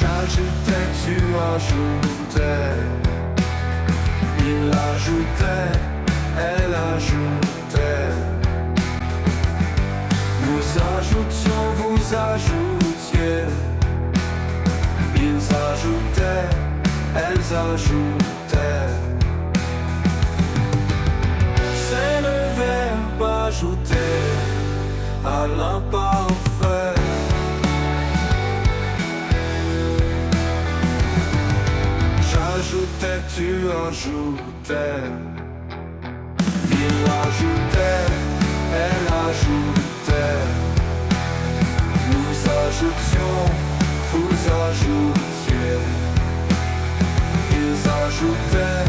J'ajoutais, tu ajoutais. Il ajoutait, elle ajoutait. Nous ajoutions, vous ajoutiez. Ils ajoutaient, elles ajoutaient. C'est le verbe ajouter à l'imparfait. J'ajoutais, tu ajoutais. Il ajoutait, elle ajoutait. Nous ajoutions, vous ajoutiez. Ils ajoutaient,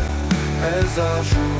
elles ajoutaient.